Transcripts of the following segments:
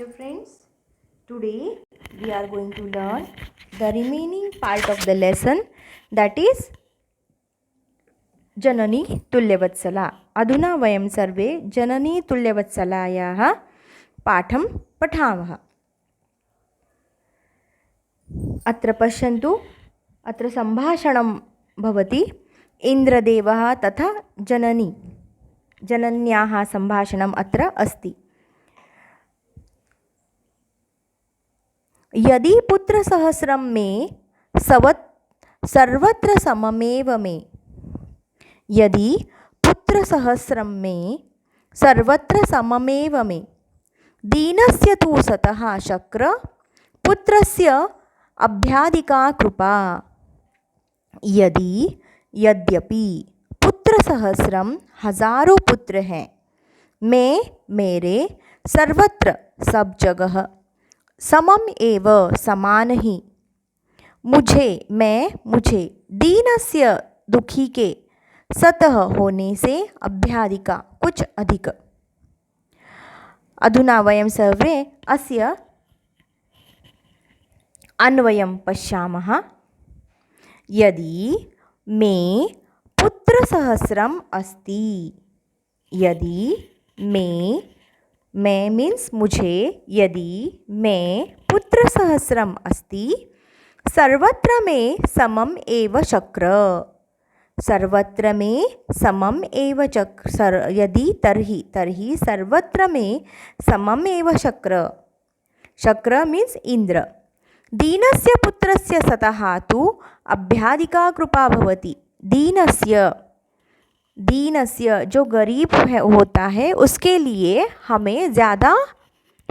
Friends, today we are going to learn the remaining part of the lesson, that is जननी तुल्यवत्सला. अधुना वयं सर्वे जननी तुल्यवत्सलायाः पाठं पठामः. अत्र पश्यन्तु, अत्र सम्भाषणं भवति. इन्द्रदेवः तथा जनन्याः सम्भाषणम् अत्र अस्ति. यदि पुत्रसहस्रं मे सर्वत्र सममेव मे. यदि पुत्रसहस्रं मे सर्वत्र सममेव मे. दीनस्य तु सतः शक्र, पुत्रस्य अभ्याधिका कृपा. यद्यपि पुत्रसहस्रम हजारों पुत्र हैं, मैं मेरे सर्वत्र सब जगह समम एव समान ही. मुझे दीनस्य दुखी के सतः होने से अभ्याधिका कुछ अधिक. अधुना वयं सर्वे अस्य अन्वयं पश्यामः. यदि मे पुत्रसहस्रम अस्ति. यदि मैं मीन्स मुझे, यदि मैं पुत्रसहस्रम अस्ति, सर्वत्र में समम एव शक्र. सर्वत्र में समम एव चक्र. यदि तर्हि सर्वत्र में समम एव शक्र. शक्र मीन्स इंद्र. दीनस्य पुत्रस्य सतः तु अभ्याधिका कृपा भवति. दीनस्य जो गरीब होता है उसके लिए हमें ज़्यादा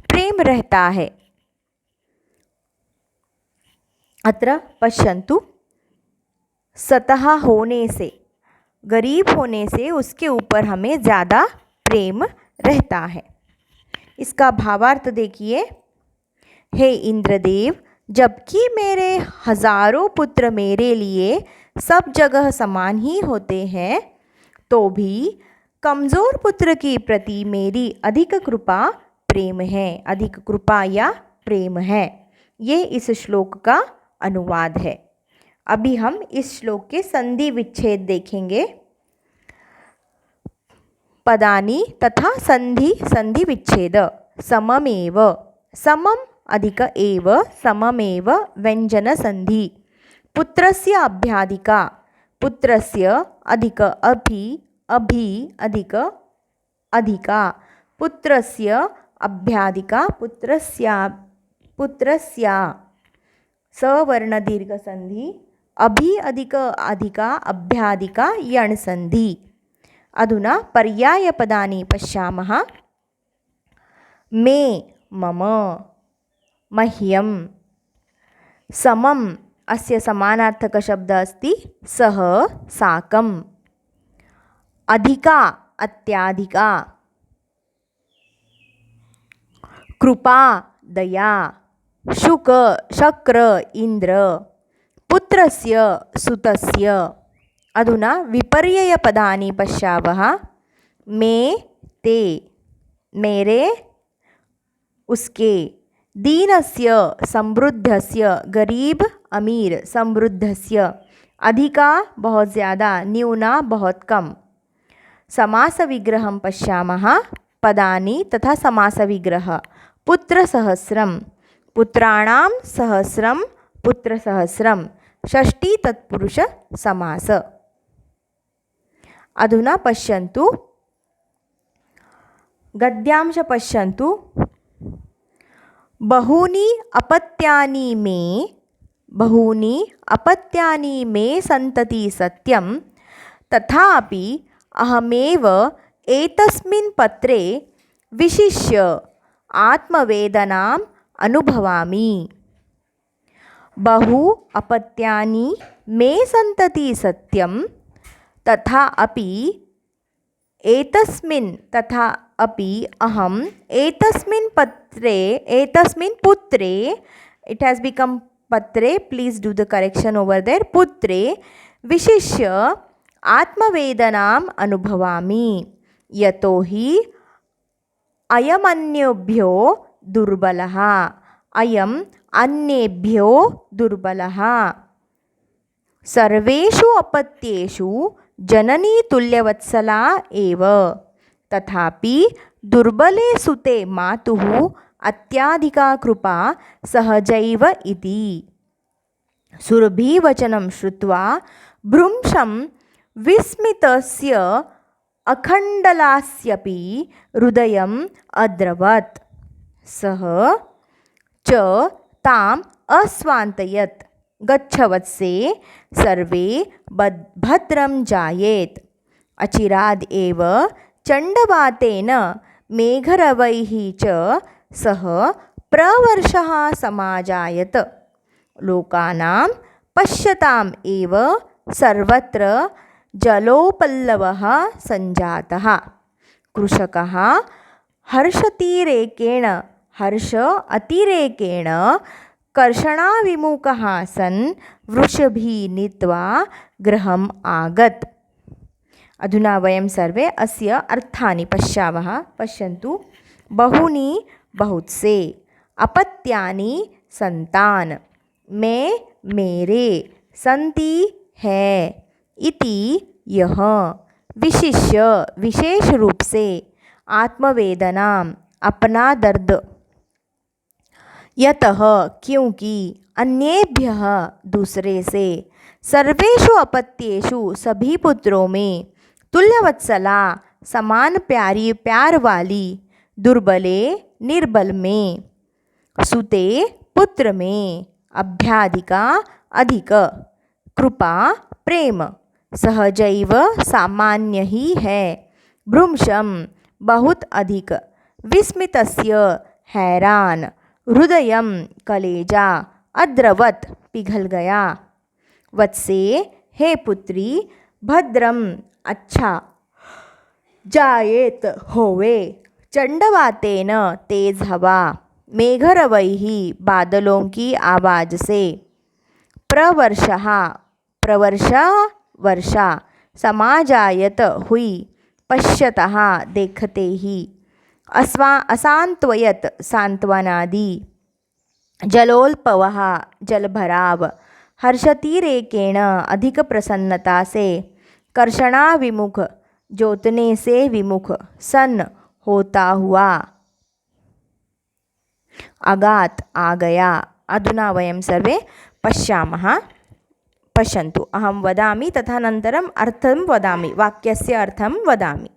प्रेम रहता है. अत्र पश्यन्तु, सतः होने से, गरीब होने से उसके ऊपर हमें ज़्यादा प्रेम रहता है. इसका भावार्थ देखिए. हे इंद्रदेव, जबकि मेरे हजारों पुत्र मेरे लिए सब जगह समान ही होते हैं, तो भी कमज़ोर पुत्र के प्रति मेरी अधिक कृपा प्रेम है. अधिक कृपा या प्रेम है. ये इस श्लोक का अनुवाद है. अभी हम इस श्लोक के संधि विच्छेद देखेंगे. पदानि तथा संधि विच्छेद. सममेव, समम अधिक एव, सममेव व्यंजन संधि. पुत्रस्य अभ्याधिका, पुत्रस्य अधिक अभि अधिक अधिका. पुत्रस्य अभ्याधिका, पुत्रस्या सवर्ण दीर्घ संधि. अभि अधिक अधिका अभ्याधिका यण संधि. अधुना पर्यायपदानि पश्यामः. मे मम, मह्यं. समम अस्य समानार्थक शब्द अस्ति सह साकं. अधिका अत्याधिका. कृपा दया. शक्र इंद्र. पुत्रस्य सुतस्य. अधुना विपर्ययपदानि पश्यावः. मे ते, मेरे उसके. दीनस्य समृद्धस्य, गरीब अमीर समृद्धस्य. अधिका बहुत ज़्यादा, न्यूना बहुत कम. समास विग्रहं पश्यामः. पदानि तथा समास विग्रह. पुत्रसहस्रम, पुत्राणां सहस्रम, पुत्रसहस्रम. षष्ठी तत्पुरुष समास. अधुना पश्यन्तु, गद्यांश पश्यन्तु. बहूनि अपत्यानि मे सन्तति सत्यं, तथापि अहमेव एतस्मिन् पत्रे विशिष्य आत्मवेदनाम् अनुभवामि. बहु अपत्यानि मे सन्तति सत्यं, तथा अपि अहम एतस्मिन् पुत्रे, it has become patre, please do the correction over there, पुत्रे विशिष्य आत्मवेदनाम् अनुभवामि. यतो हि अयमन्योभ्यो दुर्बलः अयम् अन्येभ्यो दुर्बलः। सर्वेषु अपत्येषु जननी तुल्यवत्सला एव, तथापि दुर्बले सुते मातुः अत्याधिका कृपा सहजैव इति। सुरभिवचनं श्रुत्वा भ्रूंशं विस्मितस्य अखण्डलास्यपि हृदयम् अद्रवत्। सः च ताम् अस्वान्तयत्। गच्छ वत्से, सर्वे भद्रं जायेत्। अचिराद् एव चण्डवातेन मेघरवैः च सह प्रवर्षः समाजायत। लोकानां पश्यताम् एव सर्वत्र जलोपल्लवः सञ्जातः। कृषकः हर्ष अतिरेकेण कर्षणाविमुखः सन् वृषभिः नीत्वा गृहम् आगत्। अधुना वयं सर्वे अस्य अर्थानि पश्यामः। पश्यन्तु। बहूनि बहुत्से, अपत्यानि संतान, मैं मेरे, संति है, इति यह, विशिष्य विशेष रूप से, आत्मवेदना अपना दर्द, यतः क्योंकि, अन्येभ्यः दूसरे से, सर्वेषु अपत्येषु सभी पुत्रों में, तुल्यवत्सला समान प्यारी प्यार वाली, दुर्बले निर्बल में, सुते पुत्र में, अभ्याधिका अधिक, कृपा प्रेम सहजैव सामान्य ही है, भ्रूंशम बहुत अधिक, विस्मितस्य हैरान, हृदयम कलेजा, अद्रवत पिघल गया। वत्से हे पुत्री, भद्रम अच्छा, जायेत होवे, चंडवातेन तेज हवा, मेघरवैः बादलों की आवाज़ से, प्रवर्षः वर्षा, समाजायत हुई, पश्यतः देखते ही, असान्त्वयत सांत्वना दी, जलोल्पवः जलभराव, हर्षतिरेकेण अधिक प्रसन्नता से, कर्षणाविमुख जोतने से विमुख, सन होता हुआ, अगात आ गया। अधुना वयं सर्वे पश्यामः। पश्यन्तु। अहं वदामि तदनन्तरम् अर्थं वदामि, वाक्यस्य अर्थं वदामि।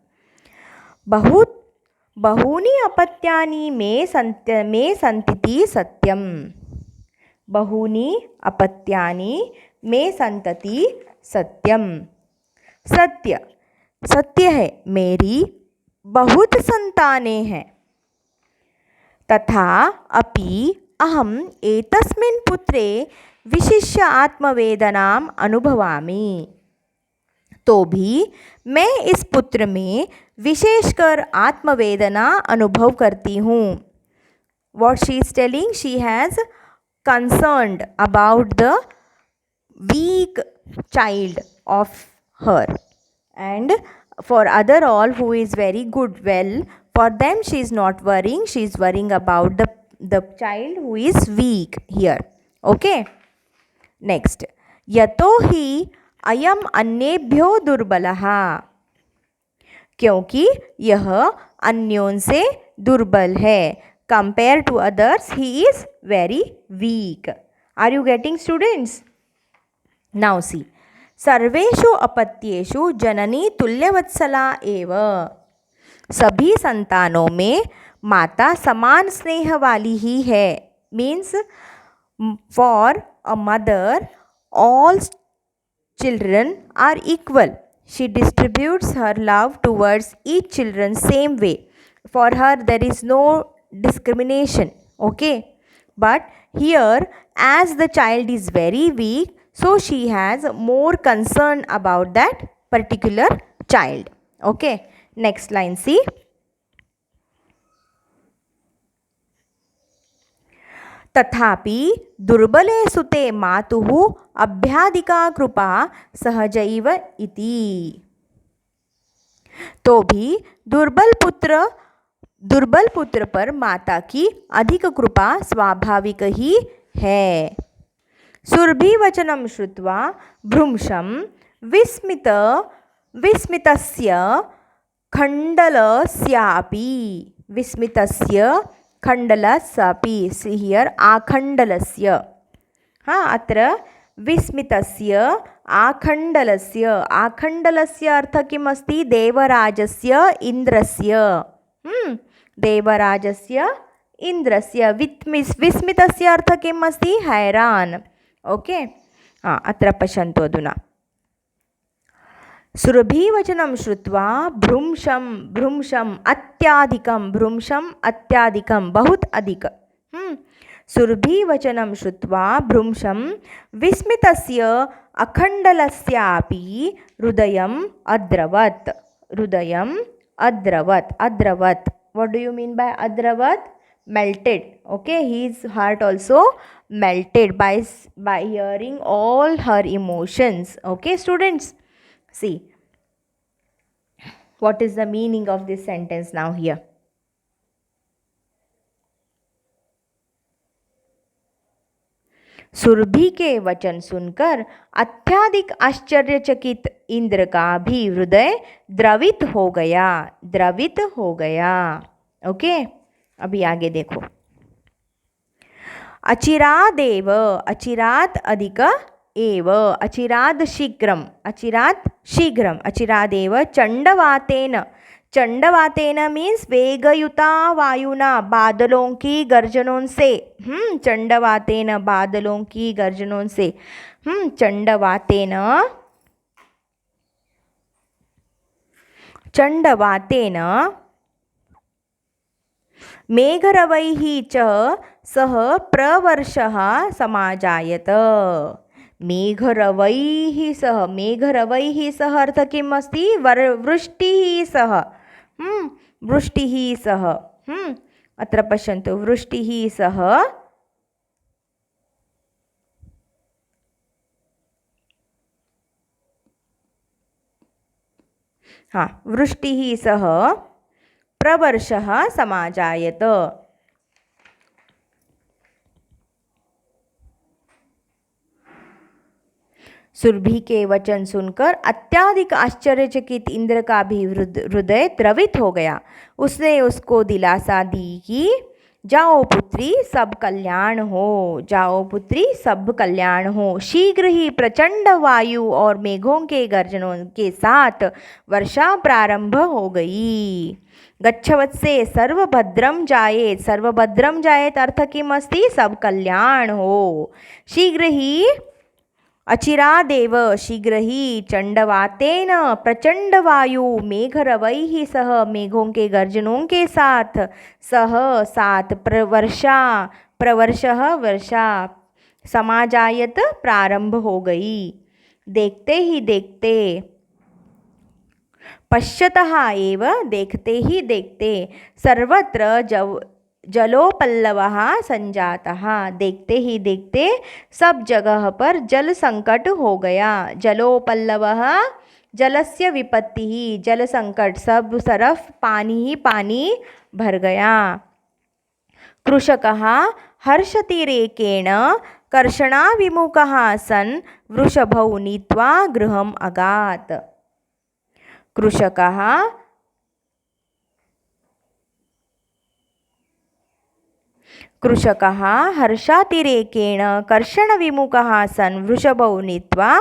बहूनि अपत्यानि मे सन्तीति सत्यं। बहूनि अपत्यानि मे सन्तति सत्यं। सत्य है, मेरी बहुत संतानें हैं। तथा अपि अहम् एतस्मिन् पुत्रे विशिष्य आत्मवेदनाम् अनुभवामि। तो भी मैं इस पुत्र में विशेषकर आत्मवेदना अनुभव करती हूँ। What she is telling, she has concerned about the weak child of her, and for other all who is very good, well, for them she is not worrying. She is worrying about the child who is weak here. Okay. Next, यतो ही अयम अन्येभ्यो दुर्बलः, क्योंकि यह अन्यों से दुर्बल है। Compared to others, he is very weak. Are you getting, students? Now see, सर्वेषु अपत्येषु जननी तुल्यवत्सला एव। सभी संतानों में माता समान स्नेह वाली ही है। Means for a mother, all children are equal. She distributes her love towards each children same way. For her there is no discrimination. Okay. But here, as the child is very weak, so she has more concern about that particular child. Okay. Next line, see. तथापि दुर्बले सुते मातुः अभ्याधिका कृपा सहजैव इति। तो भी दुर्बल पुत्र दुर्बल पुत्र पर माता की अधिक कृपा स्वाभाविक ही है। सुरभिवचनं श्रुत्वा भ्रूंशं विस्मितस्य खण्डलस्यापि हियर् आखण्डलस्य अत्र विस्मितस्य आखण्डलस्य अर्थः किम् अस्ति? देवराजस्य इन्द्रस्य विस्मितस्य अर्थः किम् अस्ति? हैरान्। ओके, अत्र पश्यन्तु अधुना। सुरभिवचनं श्रुत्वा भ्रूंशम् अत्याधिकं बहुत अधिक। सुरभिवचनं श्रुत्वा भ्रूंशं विस्मितस्य अखण्डलस्यापि हृदयम् अद्रवत्। What do you mean by adrawat? Melted. Okay, his heart also melted by hearing all her emotions. Okay, students, see what is the meaning of this sentence now here. Surabhi के वचन सुनकर अत्यधिक आश्चर्यचकित इंद्र का भी हृदय द्रवित हो गया। ओके, अभी आगे देखो। अचिरादेव, अचिरात अधिक एव, अचिराद शीघ्रम, अचिरादेव चंडवातेन मीन्स वेगयुता वायुना, बादलों की गर्जनों से। चंडवातेन बादलों की गर्जनों से। चंडवातेन मेघरवैः च सह प्रवर्षः समाजायत। मेघरवैः सह अर्थ किम् अस्ति? वृष्टिः सह। अत्र पश्यन्तु, वृष्टिः सह वृष्टिः सह प्रवर्षः समाजायत। सुरभि के वचन सुनकर अत्यधिक आश्चर्यचकित इंद्र का भी हृदय द्रवित हो गया। उसने उसको दिलासा दी कि जाओ पुत्री, सब कल्याण हो। शीघ्र ही प्रचंड वायु और मेघों के गर्जनों के साथ वर्षा प्रारंभ हो गई। गच्छवत्से सर्वभद्रम जायेत अर्थ किम् अस्ति? सब कल्याण हो। शीघ्र ही चंडवातेन प्रचंड वायु, मेघरवैः सह मेघों के गर्जनों के साथ, प्रवर्षः वर्षा, समाजायत प्रारंभ हो गई। देखते ही देखते, पश्यतः एव देखते ही देखते, सर्वत्र जलोपल्लवः संजातः। देखते ही देखते सब जगह पर जल संकट हो गया। जलोपल्लवः जलस्य विपत्तिः, जल संकट, सब तरफ पानी ही पानी भर गया। कृषकः हर्षतिरेकेण कर्षणाभिमुखः सन् वृषभौ नीत्वा गृहम् अगात्। कृषकः हर्षातिरेकेण कर्षणविमुखः सन् वृषभौ नीत्वा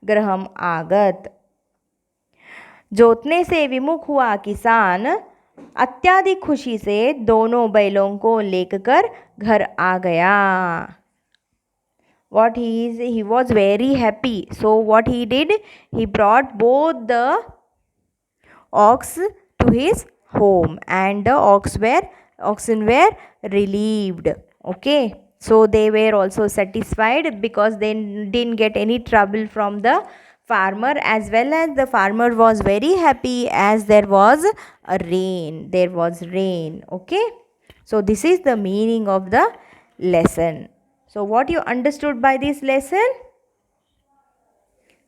गृहम् आगत। जोतने से विमुख हुआ किसान अत्यधिक खुशी से दोनों बैलों को लेकर घर आ गया। He was very happy. So what he did? He brought both the ox to his home and the oxen were relieved. Okay, so they were also satisfied because they didn't get any trouble from the farmer, as well as the farmer was very happy as there was rain. Okay, so this is the meaning of the lesson. So what you understood by this lesson?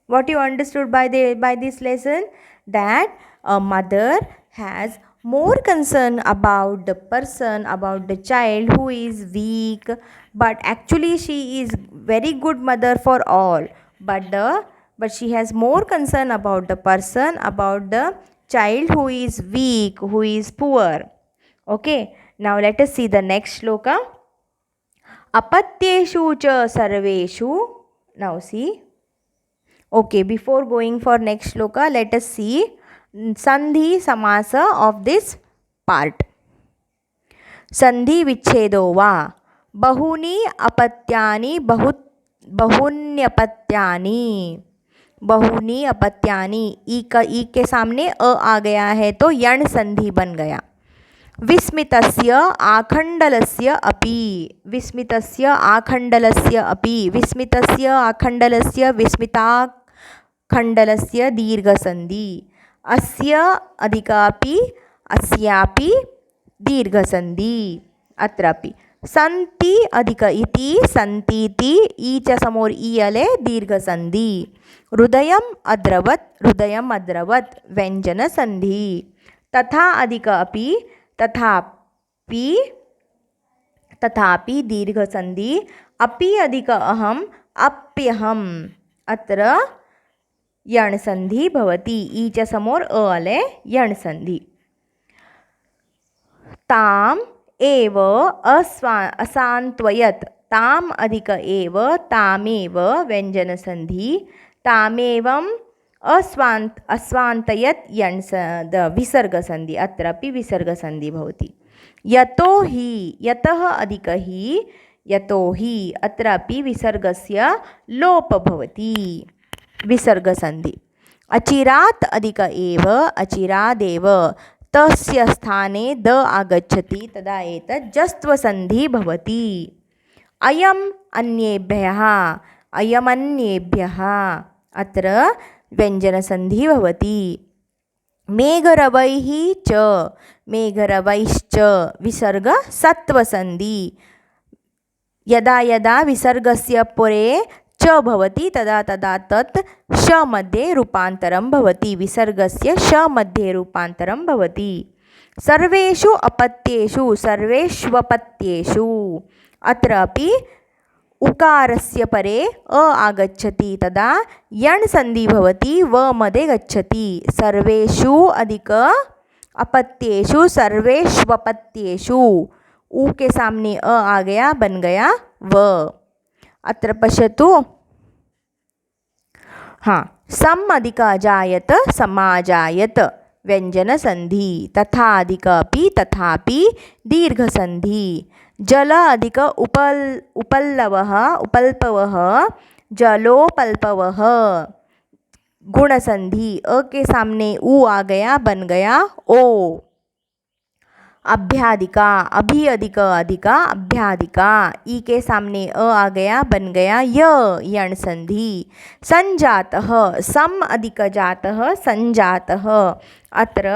What you understood by this lesson? That a mother has more concern about the person, about the child who is weak, but actually she is very good mother for all, but she has more concern about the person, about the child who is weak, who is poor. Okay, now let us see the next shloka. Apatyeshu cha sarveshu. Now see. Okay, before going for next shloka, let us see Sandhi Samasa of this part. Sandhi Vichhedo va bahuni apatyani bahunyapत्यानि बहुनी अपत्यानि ई के सामने अ आ गया है तो यण संधि बन गया. विस्मितस्य आखंडलस्य अपि विस्मितस्य आखंडलस्य अपि विस्मितस्य आखंडलस्य विस्मिताखंडलस्य दीर्घसंधि अस्य अधिकापि अस्यापि दीर्घसंधि अत्रापि संति अधिक इति संतीति ई च समोर ई अले दीर्घसंधि हृदयम् अद्रवत् व्यंजन संधि तथा अधिक अपि तथापि दीर्घसंधि अपि अधिक अहम् अप्यहम् अत्र यणसंधि भवति ई च समोर अ अले यणसंधि ताम एव असान्त्वयत् ताम अधिक एव तामेव व्यंजनसंधि तामेवम् अस्वान्तयत् विसर्गसंधि अत्रापि विसर्गसंधि भवति यतो हि यतः अधिक हि यतो हि अत्रापि विसर्गस्य लोप भवति विसर्गसंधि अचिरात् अधिक एव अचिरादेव तस्य स्थाने द आगच्छति तदा एतत् जस्त्वसंधि भवति अयम् अन्येभ्यः अत्र व्यंजनसंधि भवति मेघरवैः च मेघरवैश्च विसर्ग सत्वसंधि यदा यदा विसर्गस्य पुरे च भवति तदा तदा तत् श मध्ये रूपान्तरं भवति विसर्गस्य श मध्ये रूपान्तरं भवति सर्वेषु अपत्येषु सर्वेष्वपत्येषु अत्रापि उकारस्य परे अ आगच्छति तदा यण संधि भवति व मध्ये गच्छति सर्वेषु अधिक अपत्येषु सर्वेष्वपत्येषु उ के सामने अ आ गया बन गया व अत्र पश्यतु हाँ सम अधिक अजायत समाजायत व्यंजन संधि तथा अधिक अपि तथापि दीर्घ संधि जल अधिक उपल्लवः उपल्पवः जलोपल्पवः गुण संधि अ के सामने उ आ गया बन गया ओ अभ्यादिका अभि अधिक अधिका अभ्यादिका ई के सामने अ आ गया बन गया यण संधि संजातः सम अधिक जातः संजातः अत्र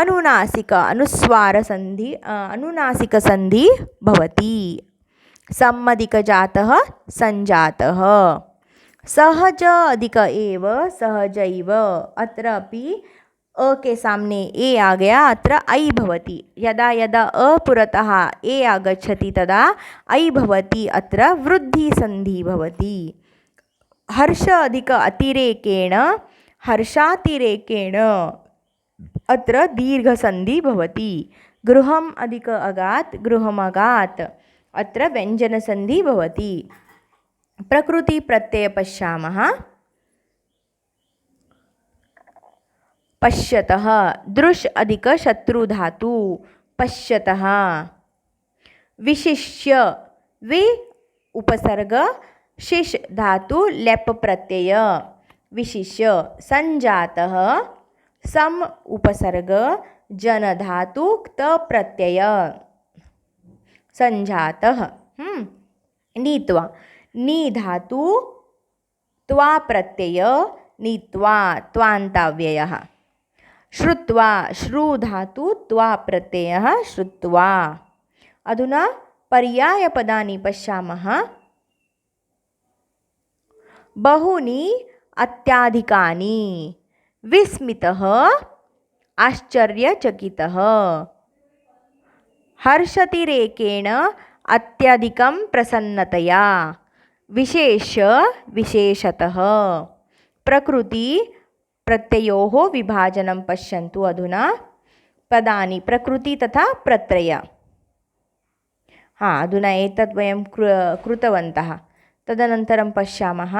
अनुनासिक अनुस्वार संधि अनुनासिक संधि भवति सम अधिक जातः संजातः सहज अधिक एव सहजैव अत्रापि अ के सामने ए आ गया अत्र ऐ भवति यदा यदा अ पुरतः ए आगच्छति तदा ऐ भवति अत्र वृद्धि संधि भवति हर्ष अधिक अतिरेकेण हर्षातिरेकेण अत्र दीर्घ संधि भवति गृहम् अधिक अगात् गृहमगात् अत्र व्यंजन संधि भवति प्रकृति प्रत्यय पश्यामः पश्यतः दृश् अधिक शत्रुधातु पश्यतः विशिष्य वि उपसर्ग शिश धातु लेप प्रत्यय विशिष्य संजातः सम उपसर्ग जन धातु क्त प्रत्यय संजातः नीत्वा नी धातु त्वा प्रत्यय नीत्वा त्वान्ताव्ययः श्रुत्वा श्रु धातु त्वा प्रत्ययः श्रुत्वा अधुना पर्यायपदानि पश्यामः बहूनि अत्याधिकानि विस्मितः आश्चर्यचकितः। हर्षतिरेकेण अत्यधिकं प्रसन्नतया। विशेष्य विशेषतः। प्रकृति प्रत्ययोः विभाजनं पश्यन्तु अधुना। पदानि प्रकृति तथा प्रत्यय। अधुना एतत् वयं कृतवन्तः। तदनन्तरं पश्यामः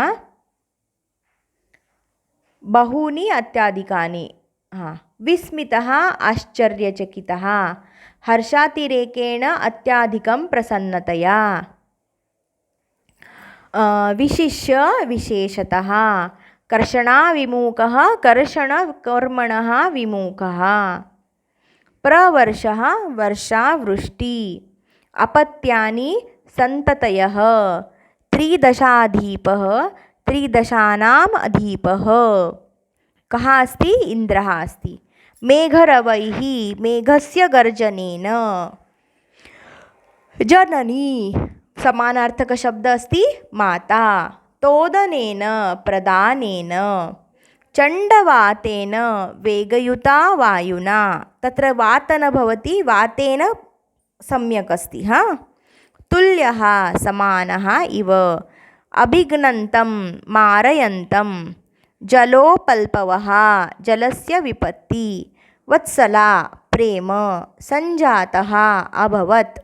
बहूनि अत्याधिकानि। विस्मितः आश्चर्यचकितः। हर्षातिरेकेण अत्याधिकं प्रसन्नतया। विशिष्य विशेषतः। कर्षणाविमुखः कर्षणकर्मणः विमुखः। प्रवर्षः वर्षावृष्टि। अपत्यानि सन्ततयः। त्रिदशाधिपः त्रिदशानाम् अधिपः। कः अस्ति? इन्द्रः अस्ति। मेघरवैः मेघस्य गर्जनेन। जननी समानार्थकशब्द अस्ति माता। तोदनेन प्रदानेन। चण्डवातेन वेगयुता वायुना। तत्र वातन भवति, वातेन सम्यक् अस्ति। तुल्यः समानः इव। अभिघ्नन्तं मारयन्तं। जलोपल्पवः जलस्य विपत्ति। वत्सला प्रेम। सञ्जातः अभवत्।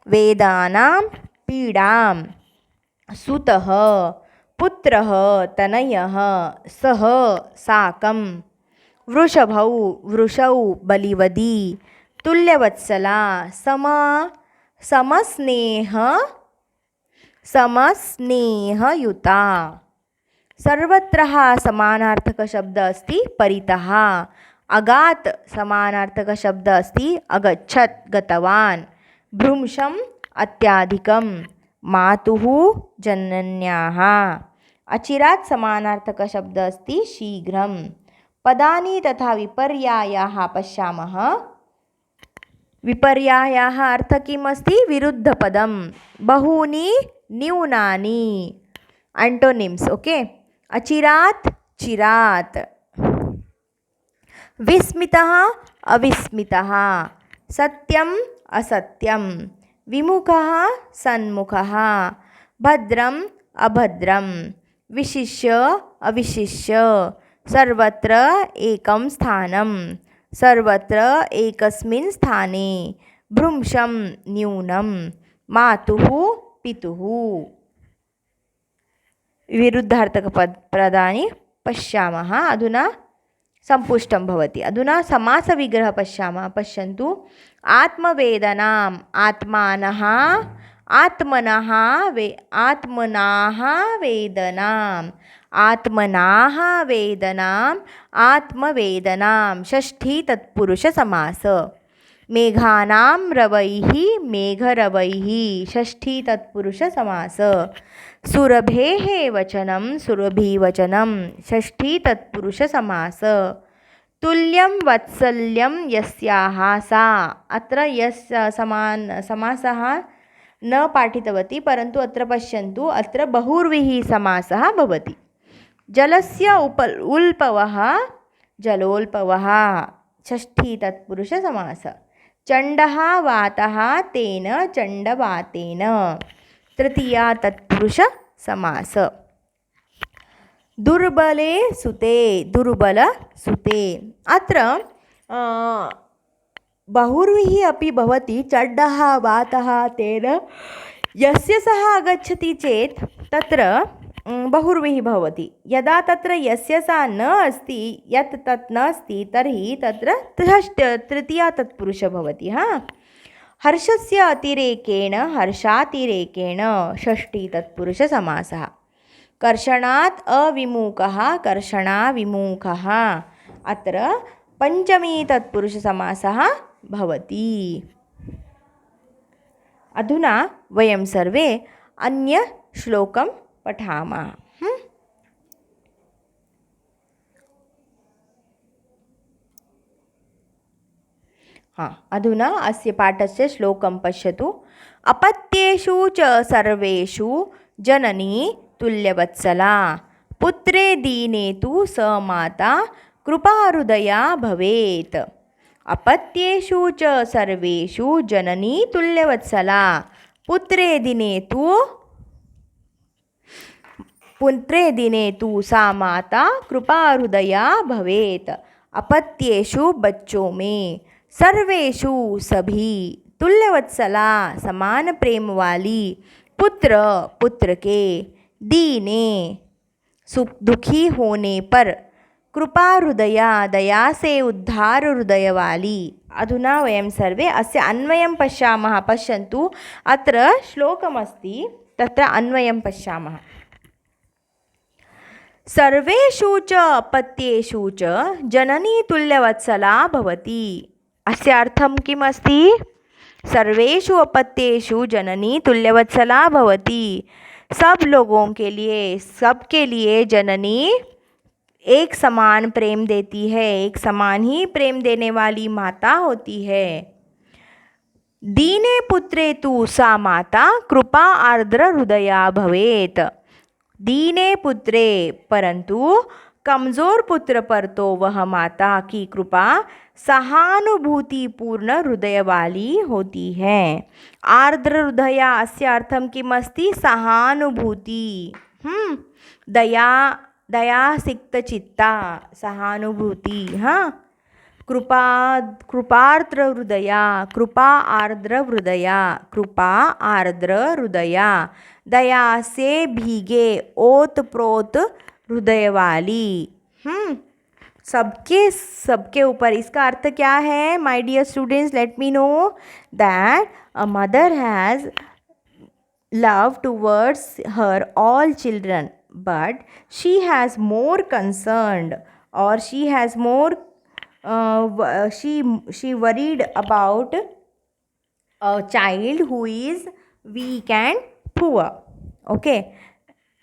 वेदानां पीडां। सुतः पुत्रः तनयः। सः साकं। वृषभौ वृषौ बलिवदी। तुल्यवत्सला समस्नेहयुता। सर्वत्र समानार्थकशब्द अस्ति परितः। अगात् समानार्थकशब्द अस्ति अगच्छत् गतवान्। भ्रंशम् अत्याधिकं। मातुः जनन्याः। अचिरात् समानार्थकशब्द अस्ति शीघ्रं। पदानि तथा विपर्यायाः पश्यामः। विपर्यायाः अर्थः किम् अस्ति? विरुद्धपदं। बहूनि न्यूनानि। एंटोनिम्स। ओके। अचिरात् चिरात्। विस्मितः अविस्मितः। सत्यम् असत्यं। विमुखः सन्मुखः। भद्रम् अभद्रं। विशिष्य अविशिष्य। सर्वत्र एकं स्थानं। सर्वत्र एकस्मिन् स्थाने। भ्रंशं न्यूनं। मातुः पितुः। विरुद्धार्थकपदानि पश्यामः। अधुना सम्पुष्टं भवति। अधुना समासविग्रहः पश्यामः। पश्यन्तु। आत्मवेदनाम् आत्मानः आत्मनाः वेदनाम्। आत्मनाः वेदनाम् आत्मवेदनां। षष्ठी तत्पुरुषसमास। मेघानां रवैः मेघरवैः। षष्ठी तत्पुरुषसमास। सुरभेः वचनं सुरभिवचनं। षष्ठी तत्पुरुषसमास। तुल्यं वत्सल्यं यस्याः सा। अत्र यस्य समासः न पाठितवती, परन्तु अत्र पश्यन्तु। अत्र बहुव्रीहि समासः भवति। जलस्य उल्पवः जलोल्पवः। षष्ठी तत्पुरुषसमास। चण्डः वातः तेन चण्डवातेन। तृतीया तत्पुरुषसमास। दुर्बले सुते दुर्बलसुते। अत्र बहुव्रीहि अपि भवति। चण्डः वातः तेन यस्य सः आगच्छति चेत् तत्र बहुव्रीहि भवति। यदा तत्र यस्य सा न अस्ति, यत् तत् न अस्ति, तर्हि तत्र तृतीया तत्पुरुषः भवति। हर्षस्य अतिरेकेण हर्षातिरेकेण। षष्ठी तत्पुरुषसमासः। कर्षणात् अविमुखः कर्षणाविमुखः। अत्र पञ्चमी तत्पुरुषसमासः भवति। अधुना वयं सर्वे अन्यश्लोकं पठामः। अधुना अस्य पाठस्य श्लोकं पश्यतु। अपत्येषु च सर्वेषु जननी तुल्यवत्सला। पुत्रे दीने तु स माता कृपाहृदया भवेत्। अपत्येषु च सर्वेषु जननी तुल्यवत्सला पुत्रे दिने तु सा माता कृपाहृदया भवेत्। अपत्येषु बच्चों में, सर्वेषु सभी, तुल्यवत्सला समान प्रेम वाली, पुत्र के, दीने दुखी होने पर, कृपा हृदया दया से उद्धार हृदय वाली। अधुना वयं सर्वे अस्य अन्वयं पश्यामः। पश्यन्तु, अत्र श्लोकमस्ति, तत्र अन्वयं पश्यामः। सर्वेषु च अपत्येषु च जननी तुल्यवत्सला भवति। अस्य अर्थं किम् अस्ति? सर्वेषु अपत्येषु जननी तुल्यवत्सला भवति। सब लोगों के लिए, सबके लिए जननी एक समान प्रेम देती है, एक समान ही प्रेम देने वाली माता होती है। दीने पुत्रे तु सा माता कृपा आर्द्र हृदया भवेत्। दीने पुत्रे, परंतु कमजोर पुत्र पर तो वह माता की कृपा सहानुभूति पूर्ण हृदय वाली होती है। आर्द्र हृदया अस्य अर्थं किम् अस्ति? सहानुभूति, दया सिक्त चित्ता, सहानुभूति। कृपार्द्र हृदया, कृपा आर्द्र हृदया, कृपा आर्द्र हृदया, दया से भीगे ओत प्रोत हृदय वाली। सबके ऊपर। इसका अर्थ क्या है? My dear students, let me know that a mother has love towards her all children, but she has more concerned, or she has more she worried about a child who is weak and poor. Okay,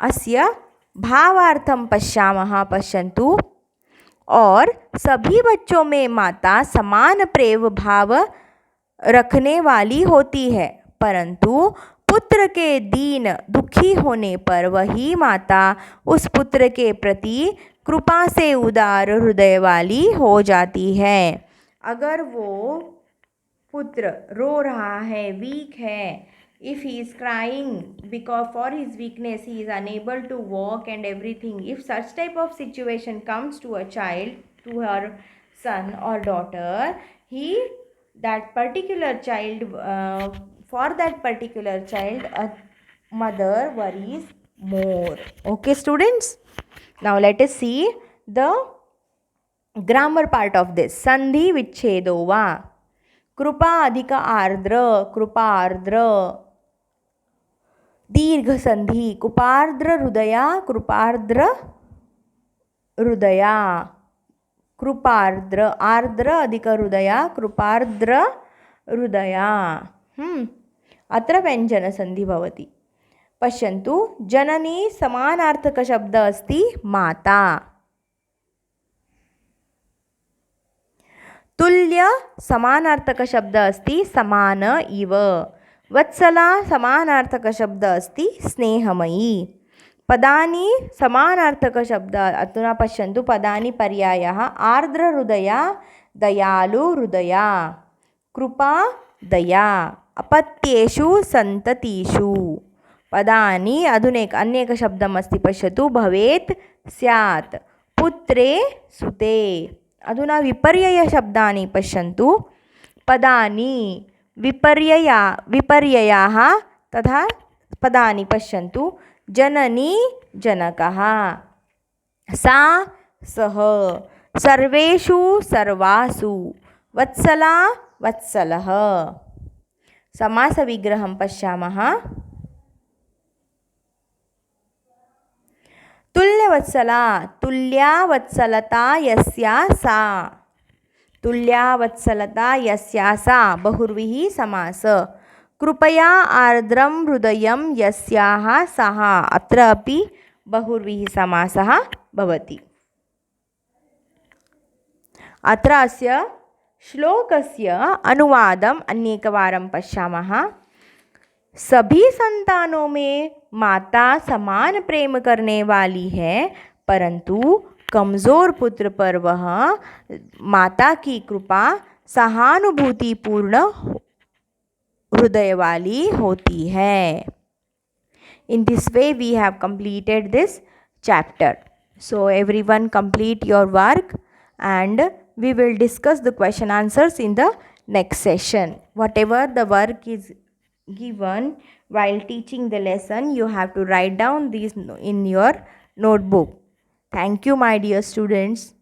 अस्य भावार्थं पश्यामः। पश्यन्तु, और सभी बच्चों में माता समान प्रेम भाव रखने वाली होती है, परंतु पुत्र के दीन दुखी होने पर वही माता उस पुत्र के प्रति कृपा से उदार हृदय वाली हो जाती है। अगर वो पुत्र रो रहा है, वीक है, if he is crying because for his weakness he is unable to walk and everything, if such type of situation comes to a child, to her son or daughter, that particular child, for that particular child, a mother worries more. Okay students, now let us see the grammar part of this. Sandhi vichhedo va, कृपा अधिक आर्द्र, कृपा आर्द्र, दीर्घ संधि, कृपार्द्र हृदया, कृपार्द्र हृदया, कृपार्द्र, आर्द्र अधिक हृदया, कृपार्द्र हृदया। अत्र व्यञ्जनसन्धि भवति। पश्यन्तु, जननी समानार्थकशब्दः अस्ति माता। तुल्य समानार्थकशब्दः अस्ति समान इव। वत्सला समानार्थकशब्दः अस्ति स्नेहमयी। पदानि समानार्थकशब्दः, अधुना पश्यन्तु, पदानि पर्यायः आर्द्रहृदया, दयालुहृदया, कृपा दया, अपत्येषु सन्ततिषु। पदानि अधुना अन्येकं शब्दम् अस्ति, पश्यतु, भवेत्, स्यात्, पुत्रे, सुते। अधुना विपर्ययशब्दानि पश्यन्तु। पदानि विपर्ययाः तथा पदानि पश्यन्तु। जननी जनकः, सा सः, सर्वेषु सर्वासु, वत्सला वत्सलः। समासविग्रहं पश्यामः। तुल्यवत्सला, तुल्या वत्सलता यस्या सा, तुल्या वत्सलता यस्या सा, बहुव्रीहि समास। कृपया आर्द्रं हृदयं यस्याः सः, अत्र अपि बहुव्रीहि समासः भवति। अत्र अस्य श्लोकस्य अनुवादम् अन्येकवारं पश्यामः। सभी संतानों में माता समान प्रेम करने वाली है, परंतु कमज़ोर पुत्र पर वह माता की कृपा सहानुभूतिपूर्ण हृदय वाली होती है. In this way we have completed this chapter. So everyone complete your work and we will discuss the question answers in the next session. Whatever the work is given while teaching the lesson, you have to write down these in your notebook. Thank you, my dear students.